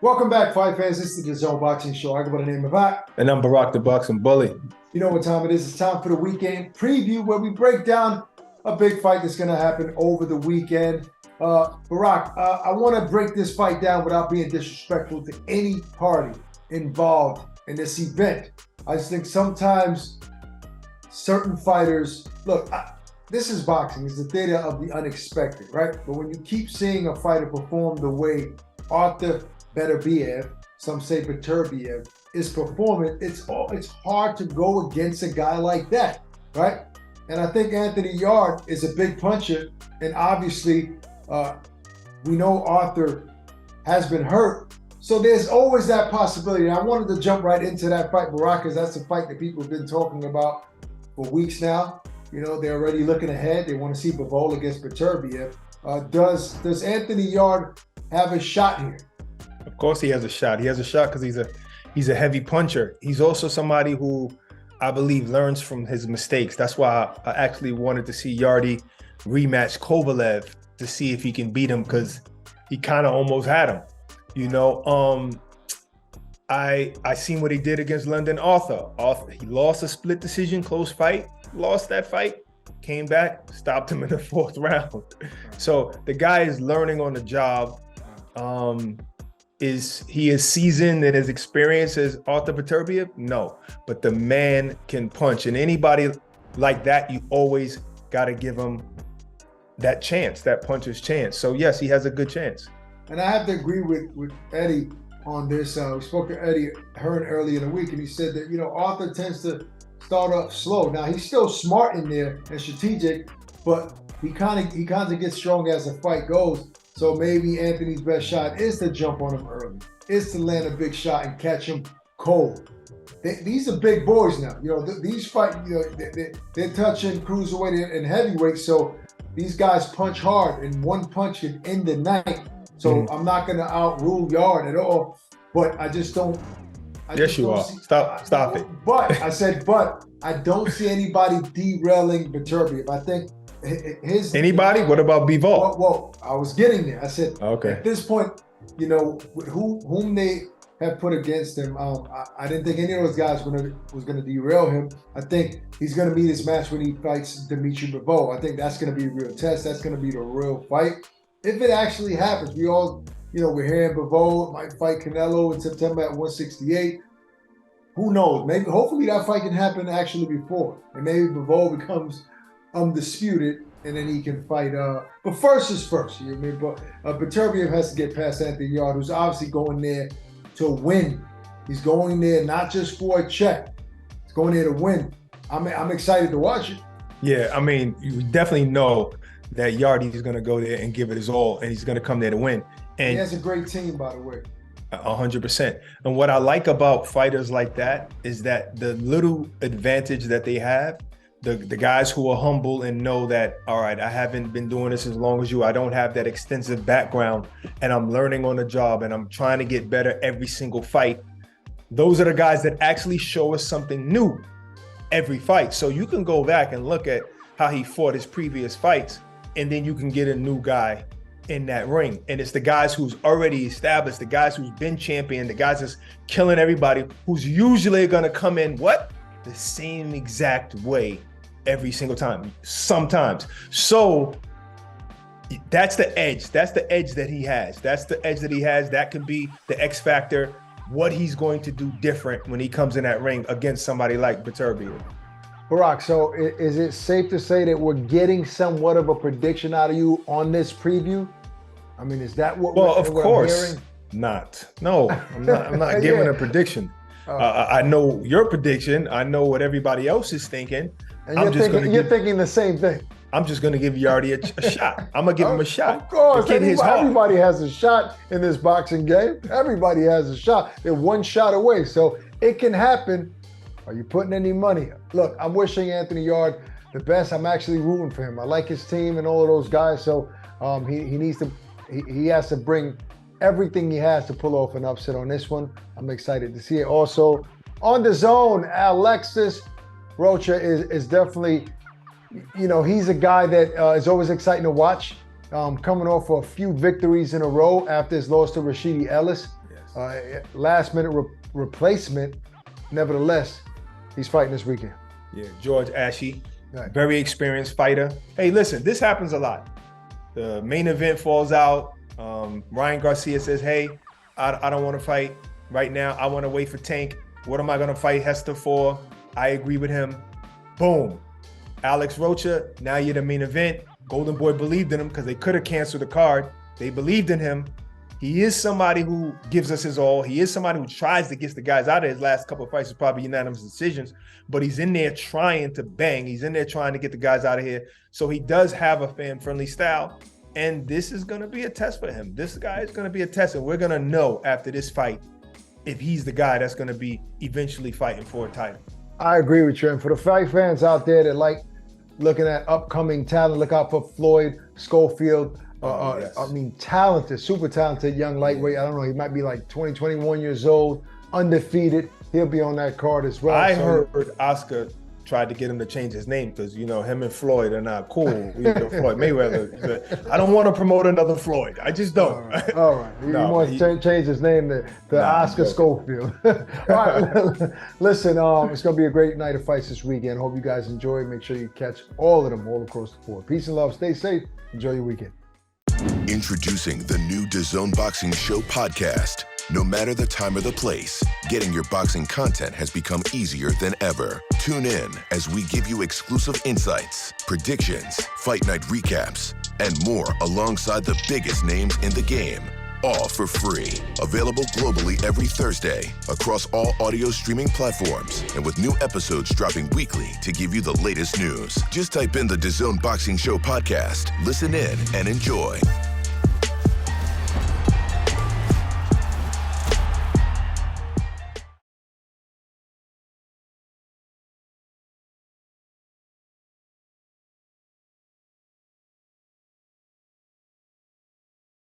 Welcome back, fight fans. This is the DAZN Boxing Show. I go by the name of Barak. And I'm Barak, the Boxing Bully. You know what time it is. It's time for the weekend preview where we break down a big fight that's going to happen over the weekend. Barak, I want to break this fight down without being disrespectful to any party involved in this event. I just think sometimes certain fighters, look, this is boxing. It's the theater of the unexpected, right? But when you keep seeing a fighter perform the way Artur Beterbiev, some say Beterbiev, is performing, it's hard to go against a guy like that, right? And I think Anthony Yarde is a big puncher, and obviously we know Artur has been hurt, so there's always that possibility. And I wanted to jump right into that fight, Barak, because that's a fight that people have been talking about for weeks now. You know, they're already looking ahead. They want to see Bivol against Beterbiev. Does Anthony Yarde have a shot here? Of course he has a shot. He has a shot because he's a heavy puncher. He's also somebody who I believe learns from his mistakes. That's why I actually wanted to see Yarde rematch Kovalev to see if he can beat him, because he kind of almost had him. You know, I seen what he did against London Arthur. He lost a split decision, close fight, lost that fight, came back, stopped him in the 4th round. So the guy is learning on the job. He is seasoned in his experience as Artur Beterbiev? No, but the man can punch, and anybody like that, you always got to give him that chance, that puncher's chance. So yes, he has a good chance. And I have to agree with Eddie on this. We spoke to Eddie Hearn earlier in the week, and he said that, you know, Arthur tends to start up slow. Now he's still smart in there and strategic, but he kind of gets strong as the fight goes. So maybe Anthony's best shot is to jump on him early, is to land a big shot and catch him cold. These are big boys now. You know, these fight, you know, they're touching cruiserweight and heavyweight. So these guys punch hard, and one punch can end the night. So I'm not going to outrule Yarde at all, but I just don't. Yes, you are. Stop it. But I don't see anybody derailing Beterbiev. I think anybody? What about Bivol? Well, I was getting there. I said, okay. At this point, you know, whom they have put against him, I didn't think any of those guys was gonna derail him. I think he's gonna meet his match when he fights Dimitri Bivol. I think that's gonna be a real test. That's gonna be the real fight. If it actually happens, we all, you know, we're hearing Bivol might fight Canelo in September at 168. Who knows? Maybe, hopefully that fight can happen actually before, and maybe Bivol becomes undisputed, and then he can fight. But first is first. You know what I mean? But Beterbiev has to get past Anthony Yarde, who's obviously going there to win. He's going there not just for a check. He's going there to win. I'm excited to watch it. Yeah, I mean, you definitely know that Yarde is going to go there and give it his all, and he's going to come there to win. And he has a great team, by the way. 100%. And what I like about fighters like that is that the little advantage that they have, the guys who are humble and know that, all right, I haven't been doing this as long as you. I don't have that extensive background, and I'm learning on the job, and I'm trying to get better every single fight. Those are the guys that actually show us something new every fight. So you can go back and look at how he fought his previous fights, and then you can get a new guy in that ring. And it's the guys who's already established, the guys who's been champion, the guys that's killing everybody, who's usually gonna come in, the same exact way every single time, sometimes. So that's the edge. That's the edge that he has. That's the edge that he has. That could be the X factor, what he's going to do different when he comes in that ring against somebody like Beterbiev. Barak, so is it safe to say that we're getting somewhat of a prediction out of you on this preview? I mean, is that what of course not. No, I'm not giving a prediction. I know your prediction. I know what everybody else is thinking. And you're thinking the same thing. I'm just going to give Yarde a shot. I'm going to give him a shot. Of course. Everybody has a shot in this boxing game. Everybody has a shot. They're one shot away. So it can happen. Are you putting any money? Look, I'm wishing Anthony Yarde the best. I'm actually rooting for him. I like his team and all of those guys. So he has to bring everything he has to pull off an upset on this one. I'm excited to see it. Also on the zone, Alexis Rocha is definitely, you know, he's a guy that is always exciting to watch. Coming off a few victories in a row after his loss to Rashidi Ellis. Yes. Last minute replacement. Nevertheless, he's fighting this weekend. Yeah, George Ashe, Right. very experienced fighter. Hey, listen, this happens a lot. The main event falls out. Ryan Garcia says, hey, I don't want to fight right now. I want to wait for Tank. What am I going to fight Hester for? I agree with him. Boom. Alex Rocha, now you're the main event. Golden Boy believed in him because they could have canceled the card. They believed in him. He is somebody who gives us his all. He is somebody who tries to get the guys out of his last couple of fights. It's probably unanimous decisions, but he's in there trying to bang. He's in there trying to get the guys out of here. So he does have a fan-friendly style, and this is going to be a test for him. This guy is going to be a test, and we're going to know after this fight if he's the guy that's going to be eventually fighting for a title. I agree with you. And for the fight fans out there that like looking at upcoming talent, look out for Floyd Schofield. Yes. I mean, talented, super talented young lightweight. I don't know, he might be like 20, 21 years old, undefeated. He'll be on that card as well. I heard Oscar tried to get him to change his name because, you know, him and Floyd are not cool. Floyd Mayweather. I don't want to promote another Floyd. I just don't. All right. He wants to change his name to Oscar Schofield. All right. Listen, it's going to be a great night of fights this weekend. Hope you guys enjoy. Make sure you catch all of them all across the board. Peace and love. Stay safe. Enjoy your weekend. Introducing the new DAZN Boxing Show podcast. No matter the time or the place, getting your boxing content has become easier than ever. Tune in as we give you exclusive insights, predictions, fight night recaps, and more alongside the biggest names in the game. All for free. Available globally every Thursday across all audio streaming platforms and with new episodes dropping weekly to give you the latest news. Just type in the DAZN Boxing Show podcast, listen in, and enjoy.